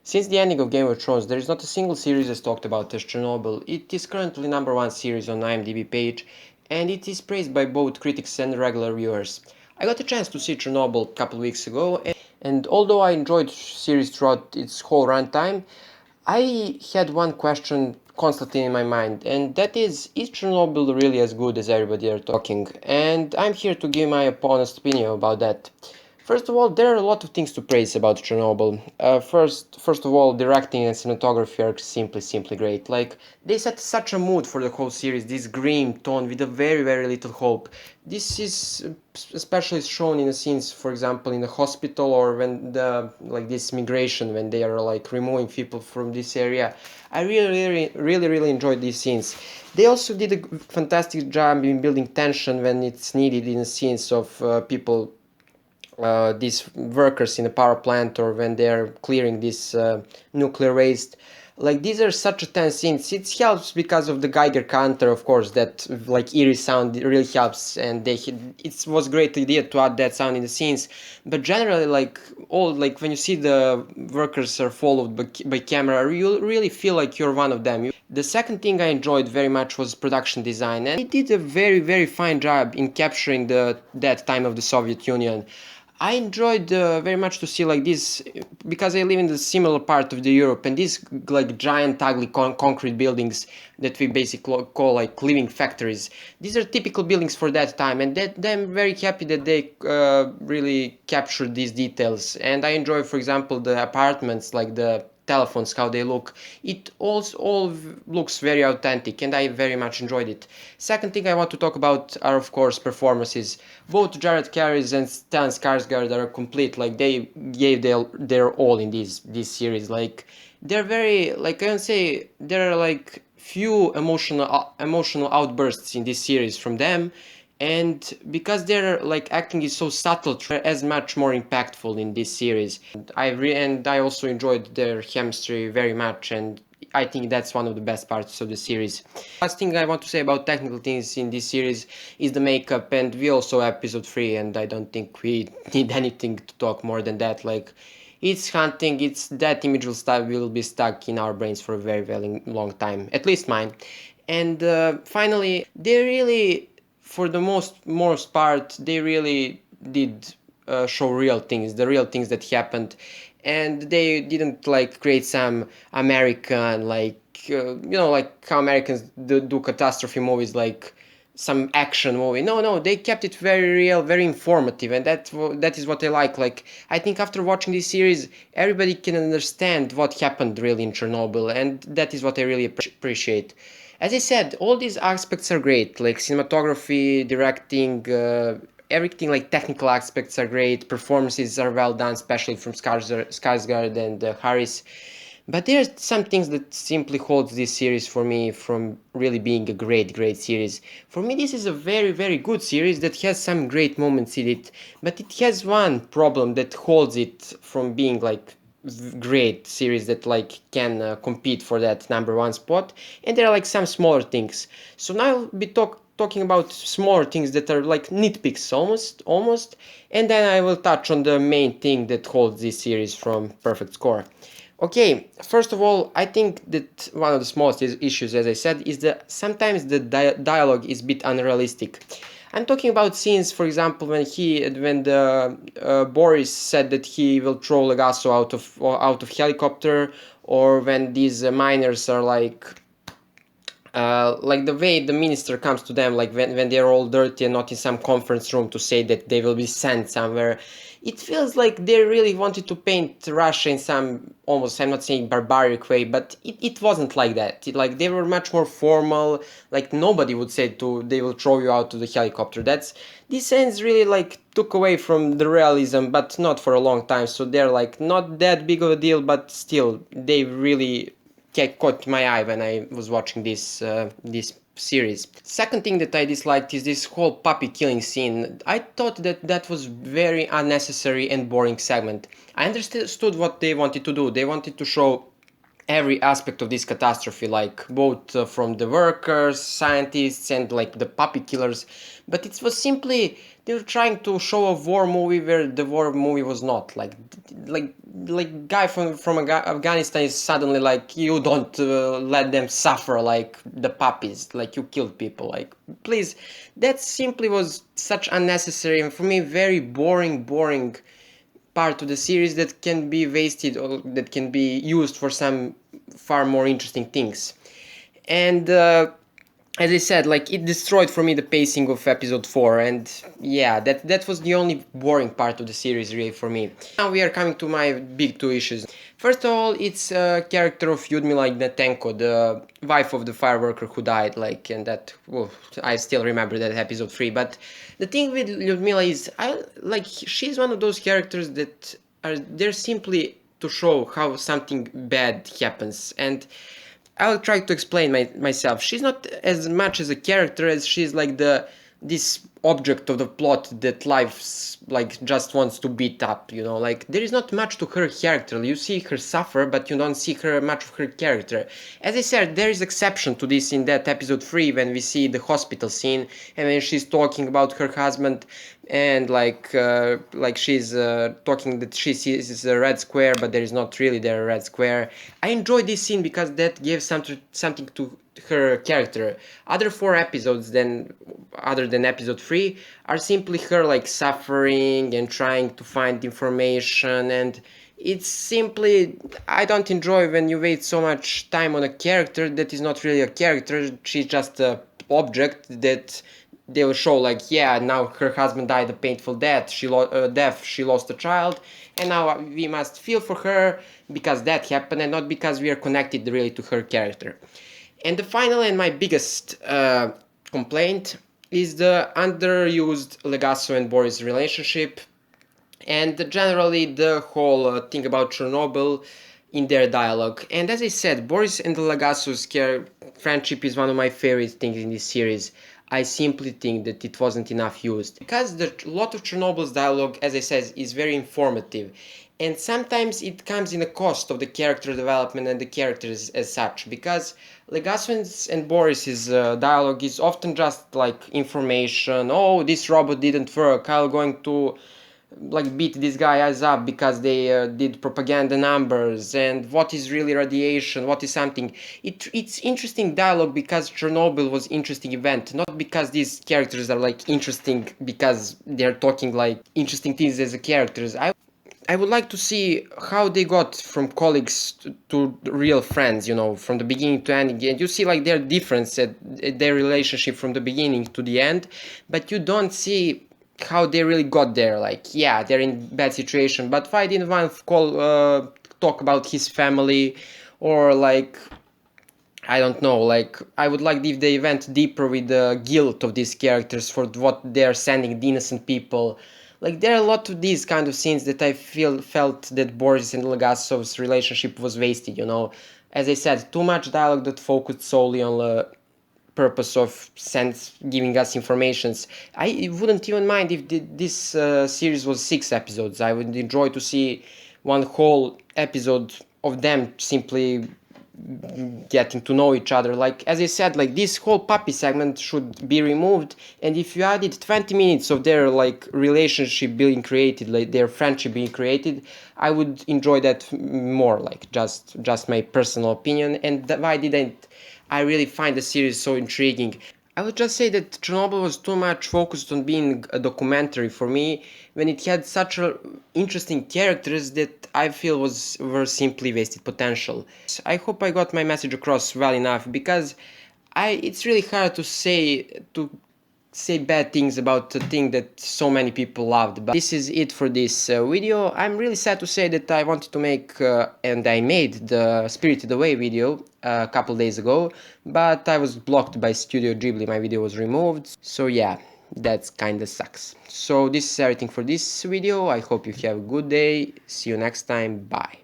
Since the ending of Game of Thrones, there is not a single series as talked about as Chernobyl. It is currently #1 series on IMDb page, and it is praised by both critics and regular viewers. I got a chance to see Chernobyl a couple weeks ago, and although I enjoyed the series throughout its whole runtime, I had one question constantly in my mind, and that is Chernobyl really as good as everybody are talking? And I'm here to give my honest opinion about that. First of all, there are a lot of things to praise about Chernobyl. First of all, directing and cinematography are simply great. Like, they set such a mood for the whole series, this grim tone with a very little hope. This is especially shown in the scenes, for example, in the hospital, or when this migration, when they are like removing people from this area. I really enjoyed these scenes. They also did a fantastic job in building tension when it's needed in the scenes of people, these workers in a power plant, or when they're clearing this nuclear waste. Like, these are such a tense scenes. It helps because of the Geiger counter, of course, that like eerie sound really helps, and it was a great idea to add that sound in the scenes. But generally, like when you see the workers are followed by camera, you really feel like you're one of them. The second thing I enjoyed very much was production design, and it did a very fine job in capturing that time of the Soviet Union. I enjoyed very much to see like this, because I live in the similar part of the Europe, and these like giant ugly concrete buildings that we basically call like living factories. These are typical buildings for that time, and I'm very happy that they really captured these details. And I enjoy, for example, the apartments, like the telephones, how they look. It all looks very authentic, and I very much enjoyed it. Second thing I want to talk about are, of course, performances. Both Jared Harris and Stan Skarsgård are complete. Like, they gave their all in this series. Like, they're very, like, I can say there are like few emotional outbursts in this series from them, and because their like acting is so subtle, as much more impactful in this series. And I also enjoyed their chemistry very much, and I think that's one of the best parts of the series. Last thing I want to say about technical things in this series is the makeup, and we also have episode 3, and I don't think we need anything to talk more than that. Like, it's haunting, it's that image will be stuck in our brains for a very long time, at least mine. And finally, they really, for the most part, they really did show real things, the real things that happened, and they didn't like create some American, like like how Americans do catastrophe movies, like some action movie. No, they kept it very real, very informative, and that is what I like. Like, I think after watching this series, everybody can understand what happened really in Chernobyl, and that is what I really appreciate. As I said, all these aspects are great, like cinematography, directing, everything, like technical aspects are great, performances are well done, especially from Skarsgård and Harris. But there are some things that simply holds this series for me from really being a great series. For me, this is a very good series that has some great moments in it, but it has one problem that holds it from being like great series that like can compete for that #1 spot. And there are like some smaller things. So now I'll be talking about smaller things that are like nitpicks almost, and then I will touch on the main thing that holds this series from perfect score. Okay, first of all, I think that one of the smallest issues, as I said, is that sometimes the dialogue is a bit unrealistic. I'm talking about scenes, for example, when the Boris said that he will throw Legasso out of helicopter, or when these miners are like the way the minister comes to them, like when they're all dirty and not in some conference room to say that they will be sent somewhere. It feels like they really wanted to paint Russia in some, almost, I'm not saying barbaric way, but it wasn't like that. Like, they were much more formal. Like, nobody would say they will throw you out of the helicopter. These scenes really like took away from the realism, but not for a long time. So they're like not that big of a deal, but still they really caught my eye when I was watching this series. Second thing that I disliked is this whole puppy killing scene. I thought that was very unnecessary and boring segment. I understood what they wanted to do. They wanted to show every aspect of this catastrophe, like both from the workers, scientists, and like the puppy killers. But it was simply they were trying to show a war movie where the war movie was not like like guy from Afghanistan is suddenly like, you don't let them suffer like the puppies, like you killed people, like please. That simply was such unnecessary and for me very boring part of the series that can be wasted or that can be used for some far more interesting things. And as I said, like it destroyed for me the pacing of episode 4, and yeah, that was the only boring part of the series really for me. Now we are coming to my big two issues. First of all, it's a character of Lyudmila Ignatenko, the wife of the fireworker who died, like, and that, well, I still remember that episode 3. But the thing with Lyudmila is, she's one of those characters that are there simply to show how something bad happens, and I'll try to explain myself. She's not as much as a character as she's like this object of the plot that life like just wants to beat up, you know. Like there is not much to her character. You see her suffer, but you don't see her much of her character. As I said, there is exception to this in that episode 3 when we see the hospital scene and when she's talking about her husband and like she's talking that she sees a red square, but there is not really there a red square. I enjoy this scene because that gives something to her character. Other 4 episodes other than episode 3 are simply her like suffering and trying to find information, and it's simply, I don't enjoy when you waste so much time on a character that is not really a character. She's just a object that they will show like, yeah, now her husband died a painful death, she lost a child, and now we must feel for her because that happened and not because we are connected really to her character. And the final and my biggest complaint is the underused Legasso and Boris relationship, and generally the whole thing about Chernobyl in their dialogue. And as I said, Boris and Lagasso's friendship is one of my favorite things in this series. I simply think that it wasn't enough used because a lot of Chernobyl's dialogue, as I said, is very informative, and sometimes it comes in a cost of the character development and the characters as such, because Legasso's and Boris's dialogue is often just like information. Oh, this robot didn't work, I'm going to like beat this guy eyes up because they did propaganda numbers, and what is really radiation, what is something. It's interesting dialogue because Chernobyl was interesting event, not because these characters are like interesting because they're talking like interesting things as a characters. I would like to see how they got from colleagues to real friends, you know, from the beginning to end. And you see like their difference at their relationship from the beginning to the end, but you don't see how they really got there. Like, yeah, they're in bad situation, but why didn't one talk about his family, or like, I don't know, like I would like if they went deeper with the guilt of these characters for what they're sending the innocent people. Like there are a lot of these kind of scenes that I felt that Boris and Legassov's relationship was wasted, you know. As I said, too much dialogue that focused solely on the purpose of giving us informations. I wouldn't even mind if this series was 6 episodes. I would enjoy to see one whole episode of them simply getting to know each other. Like as I said, like this whole puppy segment should be removed, and if you added 20 minutes of their like relationship being created, like their friendship being created, I would enjoy that more. Like just my personal opinion. And why didn't I really find the series so intriguing? I would just say that Chernobyl was too much focused on being a documentary for me, when it had such interesting characters that I feel were simply wasted potential. I hope I got my message across well enough, because it's really hard to say bad things about a thing that so many people loved. But this is it for this video. I'm really sad to say that I wanted to make and I made the Spirited Away video a couple days ago, but I was blocked by Studio Ghibli. My video was removed, so yeah, that's kinda sucks. So this is everything for this video. I hope you have a good day. See you next time. Bye.